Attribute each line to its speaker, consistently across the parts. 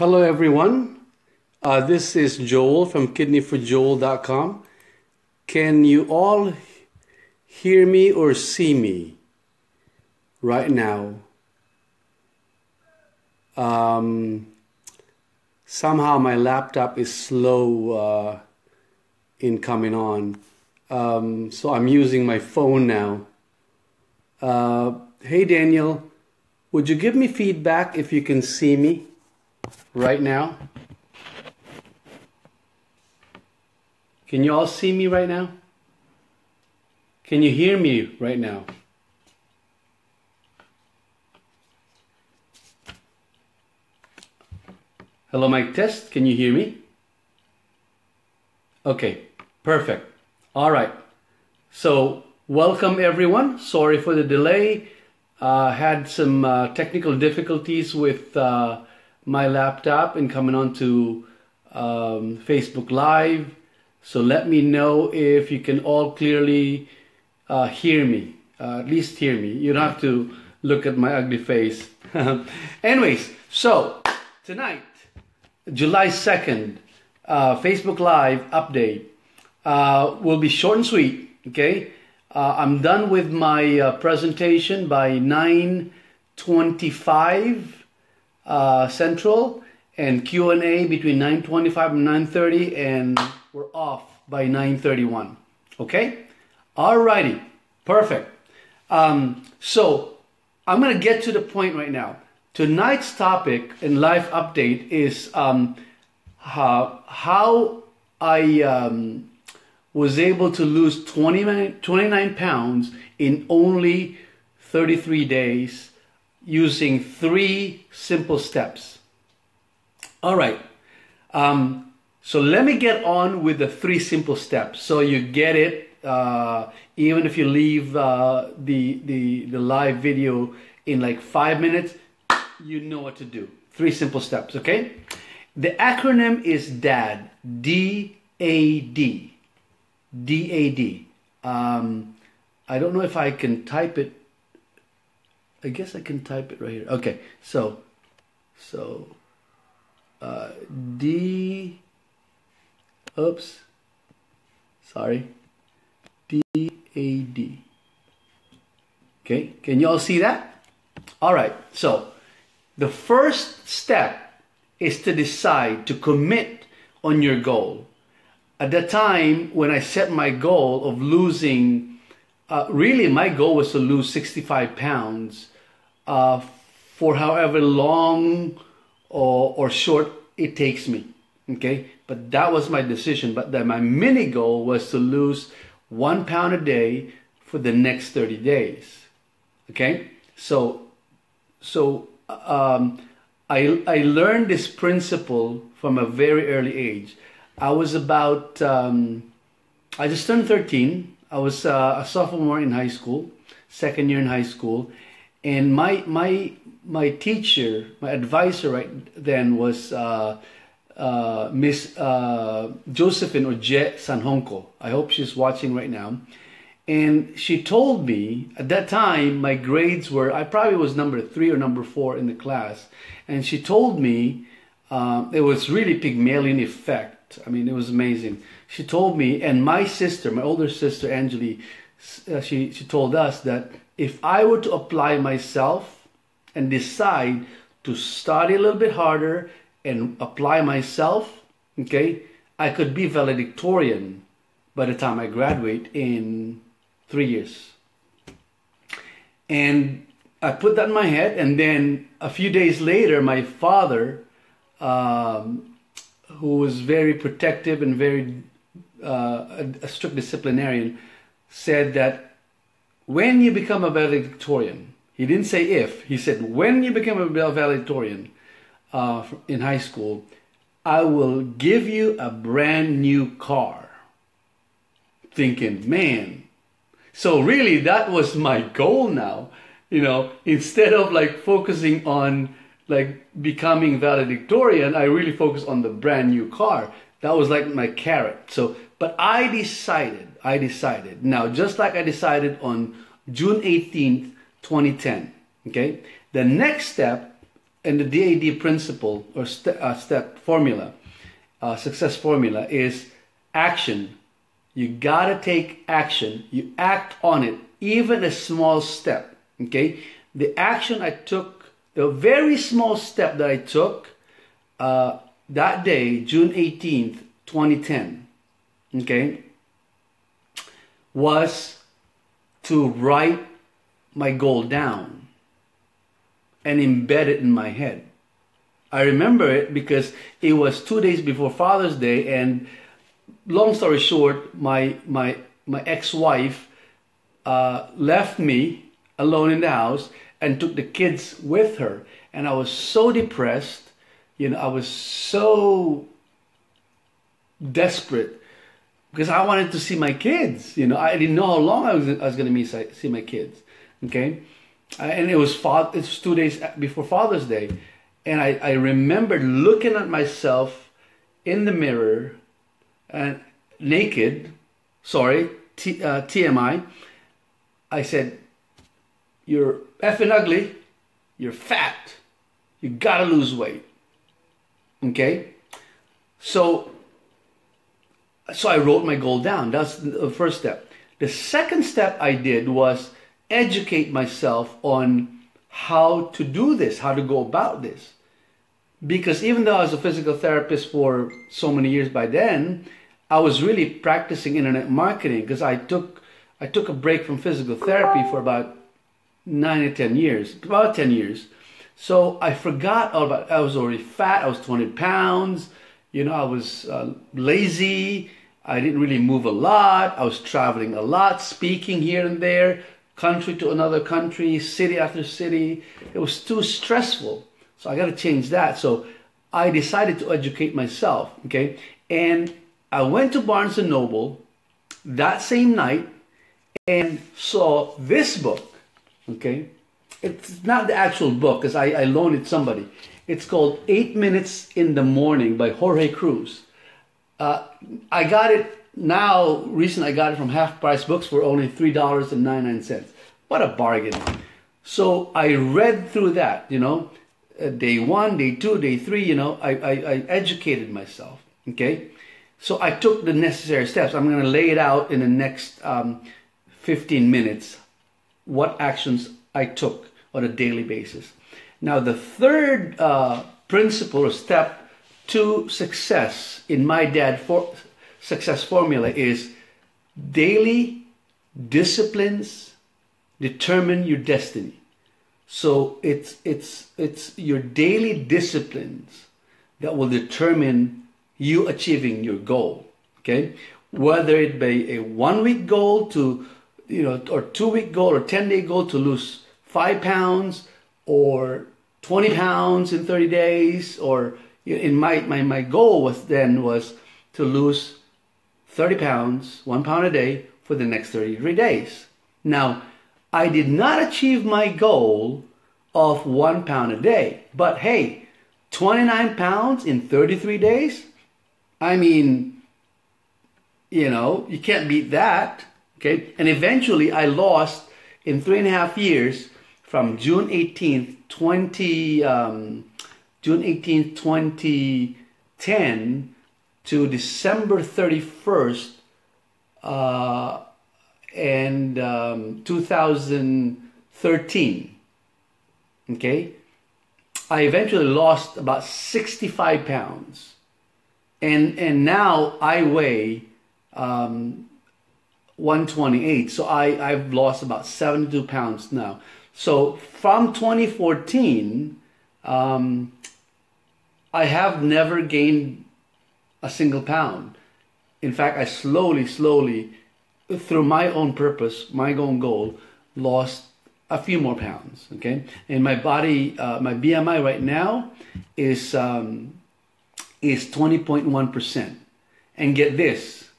Speaker 1: Hello everyone, this is Joel from kidneyforjoel.com. Can you all hear me or see me right now? Somehow my laptop is slow in coming on, so I'm using my phone now. Hey Daniel, would you give me feedback if you can see me right now? Can you all see me right now? Can you hear me right now? Hello, mic test. Can you hear me? Okay, perfect. All right. So, welcome everyone. Sorry for the delay. Had some technical difficulties with my laptop and coming on to Facebook Live. So let me know if you can all clearly hear me, at least hear me. You don't have to look at my ugly face. Anyways, so tonight, July 2nd, Facebook Live update will be short and sweet, okay? I'm done with my presentation by 9:25 Central, and Q&A between 9:25 and 9:30, and we're off by 9:31. Okay? Alrighty, perfect. So I'm gonna get to the point right now. Tonight's topic in live update is how I was able to lose 29 pounds in only 33 days using 3 simple steps. All right. So let me get on with the 3 simple steps so you get it. Even if you leave the live video in like 5 minutes, you know what to do. 3 simple steps, okay? The acronym is DAD. D-A-D. D-A-D. I don't know if I can type it. I guess I can type it right here. Okay, so oops, sorry, D-A-D. Okay, can you all see that? All right, so the first step is to decide to commit on your goal. At the time when I set my goal of losing, really my goal was to lose 65 pounds for however long or short it takes me, okay? But that was my decision. But then my mini goal was to lose 1 pound a day for the next 30 days, okay? So I learned this principle from a very early age. I was about, I just turned 13. I was a sophomore in high school, second year in high school. And my teacher, my advisor right then was Miss Josephine or Je Sanhonko. I hope she's watching right now. And she told me, at that time, my grades were, I probably was number 3 or number 4 in the class. And she told me, it was really Pygmalion effect. I mean, it was amazing. She told me, and my sister, my older sister, Angeli, she told us that if I were to apply myself and decide to study a little bit harder and apply myself, okay, I could be valedictorian by the time I graduate in 3 years. And I put that in my head, and then a few days later, my father, who was very protective and very a strict disciplinarian, said that when you become a valedictorian, he didn't say if, he said when you become a valedictorian in high school, I will give you a brand new car. Thinking, man, so really that was my goal now. You know, instead of like focusing on like becoming valedictorian, I really focused on the brand new car. That was like my carrot. So, but I decided, now just like I decided on June 18th, 2010, okay? The next step and the DAD principle or step formula, success formula is action. You gotta take action. You act on it, even a small step. Okay, the action I took, the very small step that I took that day, June 18th, 2010. Okay, was to write my goal down and embed it in my head. I remember it because it was 2 days before Father's Day, and long story short, my ex-wife left me alone in the house and took the kids with her, and I was so depressed. I was so desperate because I wanted to see my kids. I didn't know how long I was going to see my kids. Okay, and it's 2 days before Father's Day, and I remembered looking at myself in the mirror and naked. Sorry, TMI. I said, "You're effing ugly. You're fat. You gotta lose weight." Okay, so I wrote my goal down. That's the first step. The second step I did was educate myself on how to do this, how to go about this. Because even though I was a physical therapist for so many years by then, I was really practicing internet marketing because I took a break from physical therapy for about 9 or 10 years, about 10 years. So I forgot all about, I was already fat, I was 20 pounds, I was lazy, I didn't really move a lot, I was traveling a lot, speaking here and there, country to another country, city after city. It was too stressful. So I got to change that. So I decided to educate myself, okay? And I went to Barnes & Noble that same night and saw this book, okay? It's not the actual book because I loaned it to somebody. It's called 8 Minutes in the Morning by Jorge Cruz. I got it now, recently I got it from Half Price Books for only $3.99. What a bargain. So I read through that, day 1, day 2, day 3, I educated myself, okay? So I took the necessary steps. I'm going to lay it out in the next 15 minutes, what actions I took on a daily basis. Now, the third principle or step to success in my success formula is daily disciplines determine your destiny. So it's your daily disciplines that will determine you achieving your goal. Okay, whether it be a 1 week goal to or 2 week goal or 10-day goal to lose 5 pounds or 20 pounds in 30 days, or in my goal was to lose 30 pounds, 1 pound a day for the next 33 days. Now, I did not achieve my goal of 1 pound a day, but hey, 29 pounds in 33 days? I mean, you can't beat that, okay? And eventually I lost in 3.5 years from June 18th, 2010 to December 31st, 2013, okay? I eventually lost about 65 pounds. And now I weigh 128. So I've lost about 72 pounds now. So from 2014, I have never gained a single pound. In fact, I slowly, through my own purpose, my own goal, lost a few more pounds, okay? And my body, my BMI right now is 20.1%. And get this,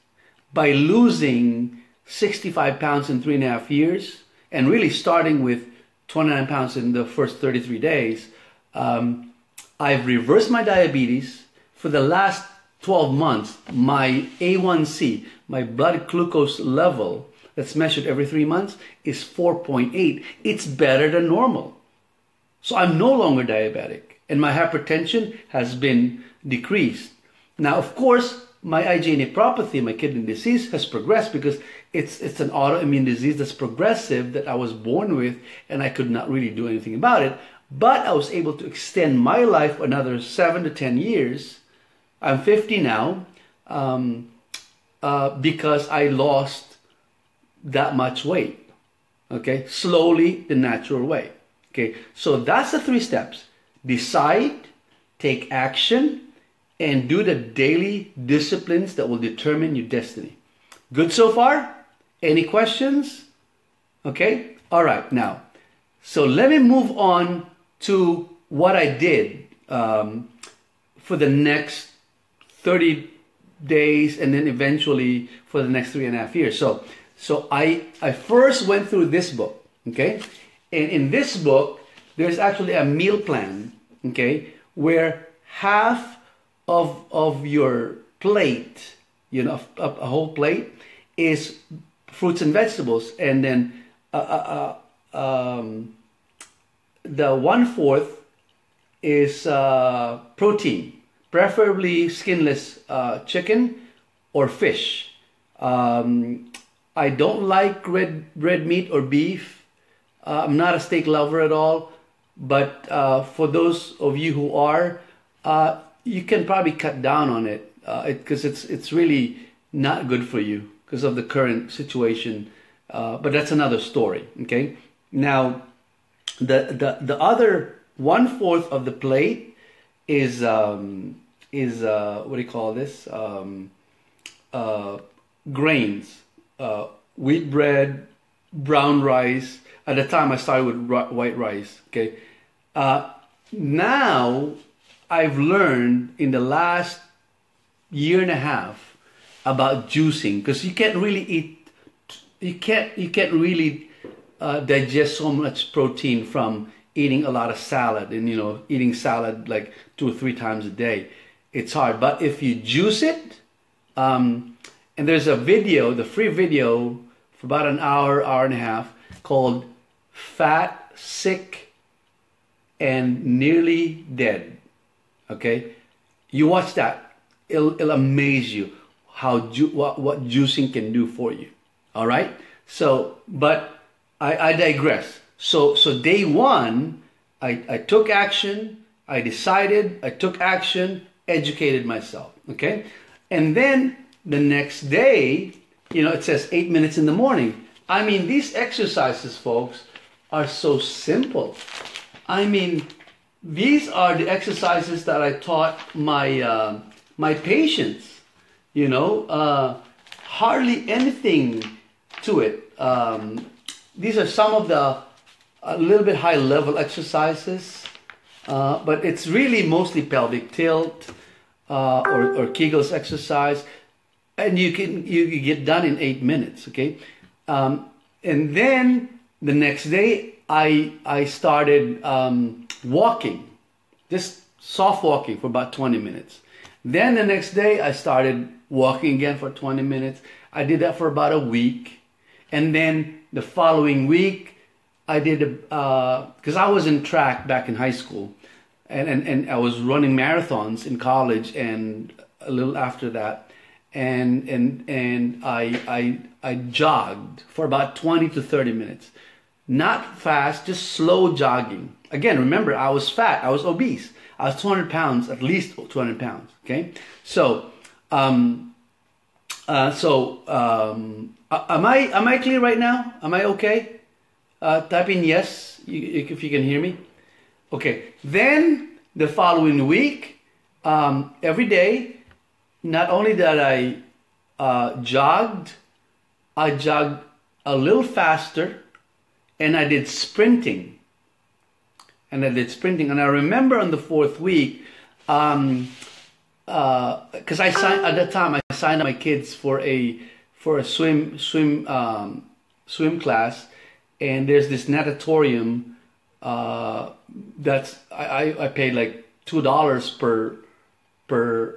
Speaker 1: by losing 65 pounds in 3.5 years, and really starting with 29 pounds in the first 33 days, I've reversed my diabetes. For the last 12 months, my A1C, my blood glucose level that's measured every 3 months, is 4.8. It's better than normal. So So I'm no longer diabetic, and my hypertension has been decreased. Now, of course, my IgA nephropathy, my kidney disease, has progressed because it's an autoimmune disease that's progressive that I was born with, and I could not really do anything about it. But I was able to extend my life another 7 to 10 years. I'm 50 now, because I lost that much weight. Okay, slowly, the natural way. Okay, so that's the 3 steps: decide, take action, and do the daily disciplines that will determine your destiny. Good so far? Any questions? Okay, all right, now, so let me move on to what I did for the next 30 days and then eventually for the next 3.5 years. So I first went through this book, okay? And in this book, there's actually a meal plan, okay, where half of your plate, you know, a whole plate is fruits and vegetables, and then the 1/4 is protein, preferably skinless chicken or fish. I don't like red meat or beef. I'm not a steak lover at all, but for those of you who are, you can probably cut down on it because it's really not good for you because of the current situation. But that's another story. Okay. Now, the other 1/4 of the plate is what do you call this? Grains, wheat bread, brown rice. At the time, I started with white rice. Okay. Now, I've learned in the last 1.5 years about juicing, because you can't really eat, you can't really digest so much protein from eating a lot of salad and, you know, eating salad like 2 or 3 times a day. It's hard. But if you juice it, and there's a video, the free video for about an hour, hour and a half, called Fat, Sick, and Nearly Dead. Okay? You watch that. It'll amaze you how what juicing can do for you. All right? So, but I digress. So day 1, I took action, I decided, I took action, educated myself. Okay? And then the next day, you know, it says 8 minutes in the morning. I mean, these exercises, folks, are so simple. I mean, these are the exercises that I taught my my patients. You know, hardly anything to it. These are some of the a little bit high level exercises, but it's really mostly pelvic tilt or Kegel's exercise, and you get done in 8 minutes. Okay, and then the next day I started walking, just soft walking for about 20 minutes. Then the next day I started walking again for 20 minutes. I did that for about a week. And then the following week I did, because I was in track back in high school. And I was running marathons in college and a little after that. And I jogged for about 20 to 30 minutes. Not fast, just slow jogging. Again, remember, I was fat, I was obese. I was 200 pounds, at least 200 pounds, okay? So, am I clear right now? Am I okay? Type in yes if you can hear me. Okay, then the following week, every day, not only that I jogged a little faster, and I did sprinting. And I remember on the 4th week, because I signed at that time, I signed up my kids for a swim class, and there's this natatorium that's I paid like $2 per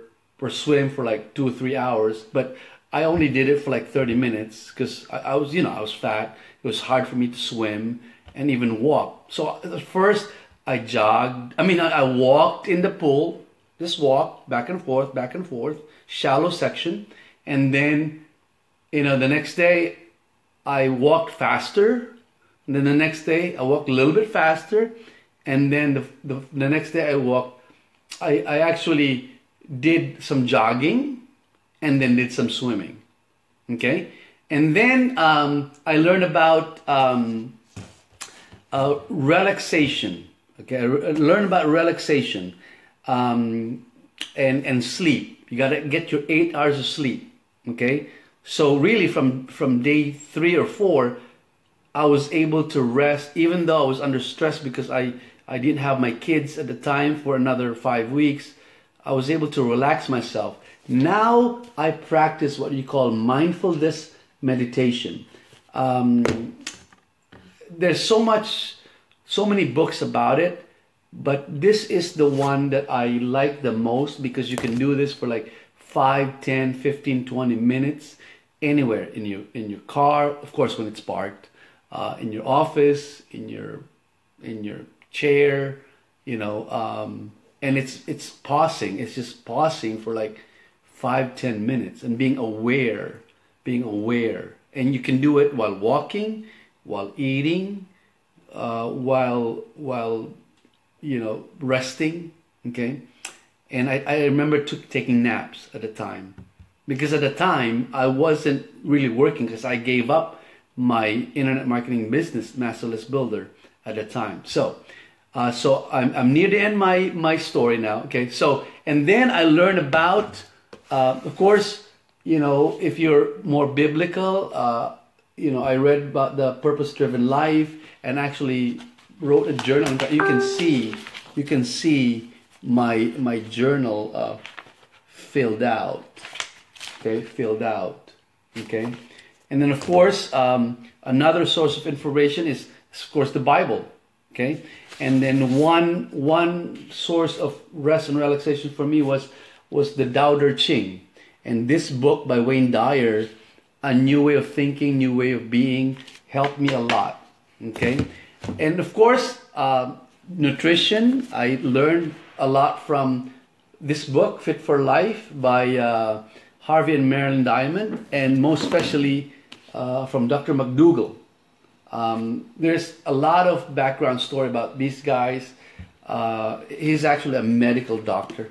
Speaker 1: swim for like 2 or 3 hours, but I only did it for like 30 minutes because I was fat. It was hard for me to swim and even walk. So at first I jogged. I mean, I walked in the pool, just walked back and forth, shallow section. And then, the next day I walked faster. And then the next day I walked a little bit faster. And then the next day I actually did some jogging and then did some swimming. Okay. And then I learned about relaxation. Okay, I learned about relaxation and sleep. You got to get your 8 hours of sleep. Okay, so really from day 3 or 4, I was able to rest, even though I was under stress because I didn't have my kids at the time for another 5 weeks. I was able to relax myself. Now I practice what you call mindfulness meditation. There's so many books about it, but this is the one that I like the most because you can do this for like 5, 10, 15, 20 minutes anywhere in your car, of course when it's parked, in your office, in your chair, and it's pausing. It's just pausing for like 5, 10 minutes and being aware. And you can do it while walking, while eating, while resting. Okay. And I remember taking naps at the time, because at the time I wasn't really working because I gave up my internet marketing business, Master List Builder, at the time. So I'm near the end of my story now. Okay. So, and then I learned about, of course, if you're more biblical, I read about the purpose-driven life and actually wrote a journal. You can see my journal filled out. Okay, filled out. Okay, and then of course another source of information is of course the Bible. Okay, and then one source of rest and relaxation for me was the Tao Te Ching. And this book by Wayne Dyer, A New Way of Thinking, New Way of Being, helped me a lot. Okay, and of course, nutrition. I learned a lot from this book, Fit for Life, by Harvey and Marilyn Diamond, and most especially from Dr. McDougall. There's a lot of background story about these guys. He's actually a medical doctor.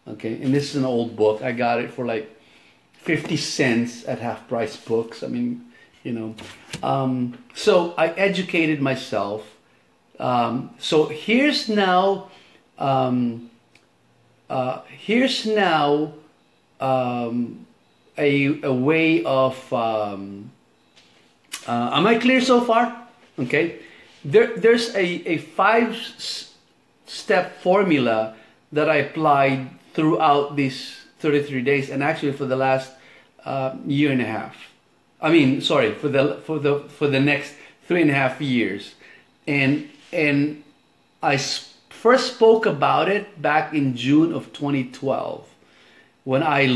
Speaker 1: Okay, and this is an old book. I got it for like 50 cents at Half Price Books. I mean, so I educated myself. So here's now a way of. Am I clear so far? Okay, there's a 5-step formula that I applied throughout these 33 days, and actually for the last year and a half. I mean, sorry, for the next 3.5 years, and I first spoke about it back in June of 2012 when I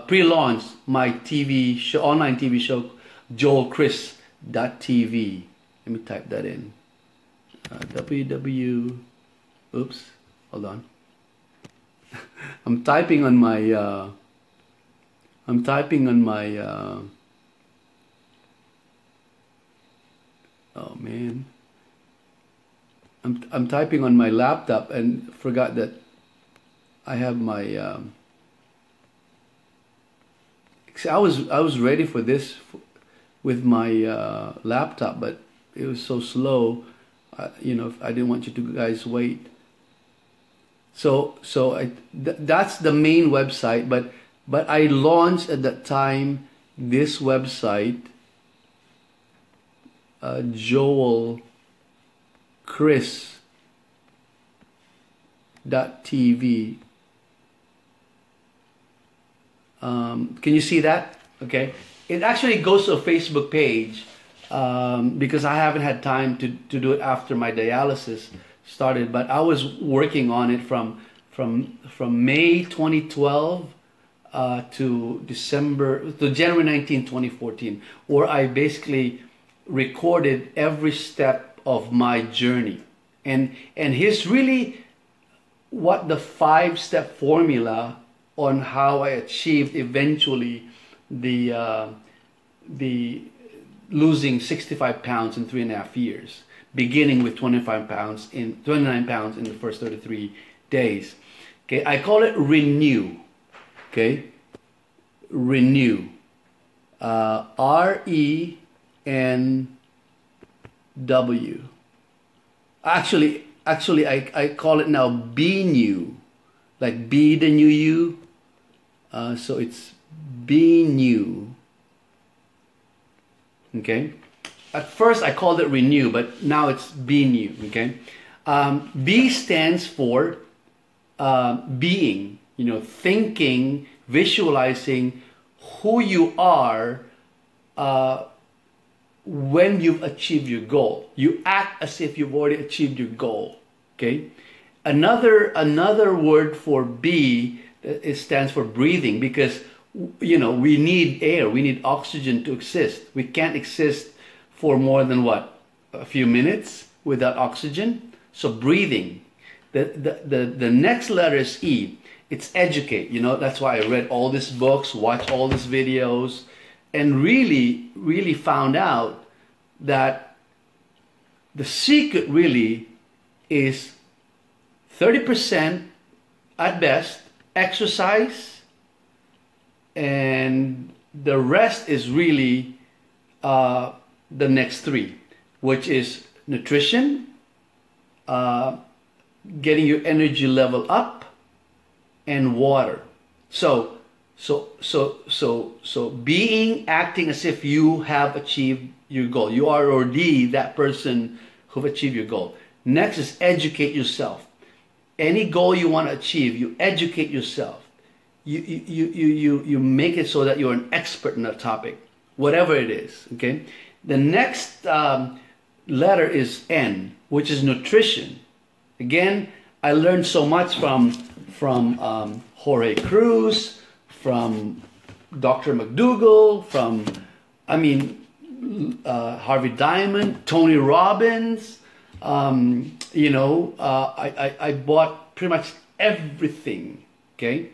Speaker 1: pre-launched my TV show, online TV show, JoelChris.tv. Let me type that in. Oops, hold on. I'm typing on my oh man, I'm typing on my laptop and forgot that I have my I was ready for this with my laptop, but it was so slow. I didn't want you to guys wait. So that's the main website, but I launched at that time this website, JoelChris.tv. Can you see that? Okay, it actually goes to a Facebook page because I haven't had time to do it after my dialysis started, but I was working on it from May 2012 to January 19, 2014, where I basically recorded every step of my journey. And here's really what the 5-step formula on how I achieved eventually the losing 65 pounds in 3.5 years, beginning with 29 pounds in the first 33 days. Okay, I call it renew. Okay, renew. RENW. Actually, I call it now be new, like be the new you. So it's be new. Okay. At first I called it renew, but now it's be new. Okay. B stands for being. You know, thinking, visualizing who you are when you've achieved your goal. You act as if you've already achieved your goal. Okay. Another word for B, it stands for breathing, because you know we need air, we need oxygen to exist. We can't exist for more than what, a few minutes without oxygen. So breathing. The next letter is E. It's educate. You know, that's why I read all these books, watched all these videos, and really found out that the secret really is 30% at best exercise, and the rest is really the next 3, which is nutrition, getting your energy level up, and water. So being, acting as if you have achieved your goal. You are already that person who've achieved your goal. Next is educate yourself. Any goal you want to achieve, you educate yourself. You make it so that you're an expert in that topic, whatever it is. Okay. The next letter is N, which is nutrition. Again, I learned so much from Jorge Cruz, from Dr. McDougall, from Harvey Diamond, Tony Robbins. You know, I bought pretty much everything. Okay,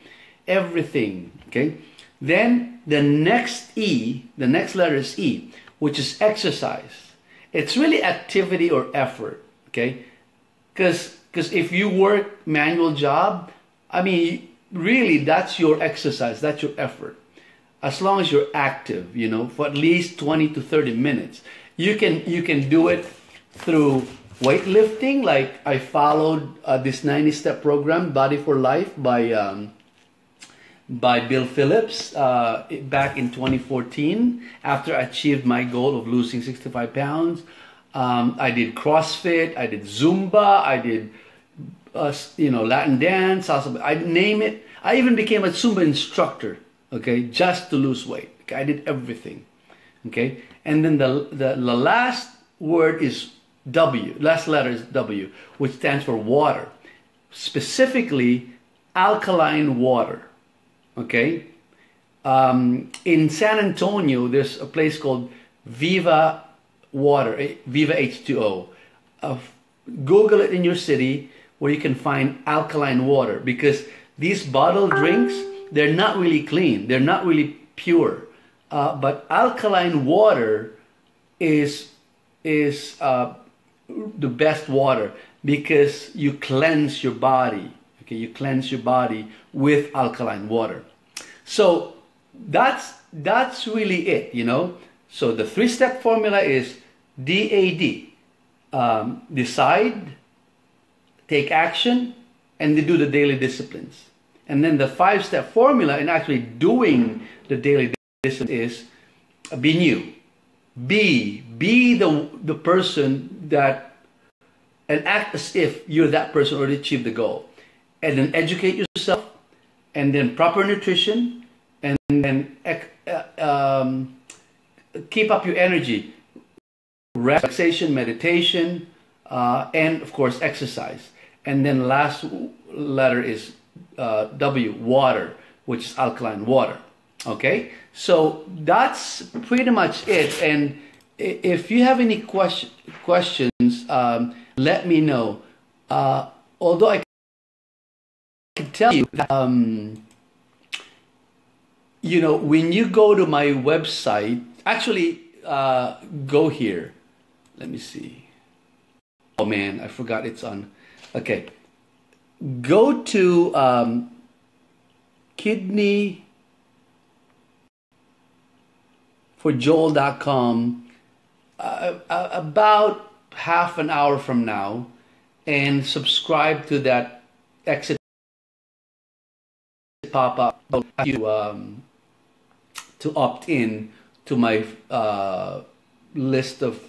Speaker 1: everything. Okay. Then the next E, the next letter is E, which is exercise. It's really activity or effort. Okay, because if you work manual job, I mean, really that's your exercise, that's your effort. As long as you're active, you know, for at least 20 to 30 minutes. You can do it through weightlifting, like I followed this 90-step program, Body for Life, by Bill Phillips back in 2014. After I achieved my goal of losing 65 pounds, I did CrossFit, I did Zumba, I did Latin dance, salsa, I name it. I even became a Zumba instructor, okay, just to lose weight. Okay, I did everything, okay. And then the last word is W. Last letter is W, which stands for water, specifically alkaline water. Okay. In San Antonio, there's a place called Viva Water, Viva H2O. Google it in your city where you can find alkaline water, because these bottled drinks, they're not really clean, they're not really pure. But alkaline water is the best water, because you cleanse your body. Okay, you cleanse your body with alkaline water. So that's really it, you know. So the 3-step formula is DAD. Decide, take action, and they do the daily disciplines. And then the 5-step formula in actually doing the daily discipline is be new. Be the person that, and act as if you're that person already achieved the goal. And then educate yourself, and then proper nutrition, and then keep up your energy. Relaxation, meditation, and of course exercise. And then last letter is W, water, which is alkaline water. Okay, so that's pretty much it. And if you have any questions, let me know. Although I can tell you that, you know, when you go to my website, actually, go here. Let me see. Oh man, I forgot it's on. Okay. Go to kidneyforjoel.com about half an hour from now, and subscribe to that exit pop-up to opt in to my list of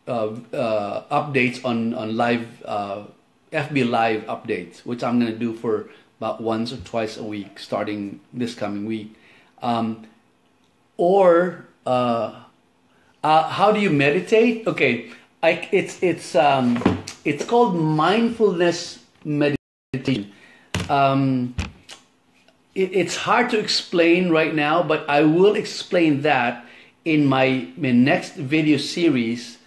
Speaker 1: updates on live FB Live updates, which I'm going to do for about once or twice a week starting this coming week. Or how do you meditate? Okay, it's called mindfulness meditation. It's hard to explain right now, but I will explain that in my next video series,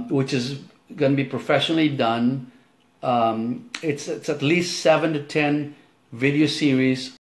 Speaker 1: which is going to be professionally done. It's at least 7 to 10 video series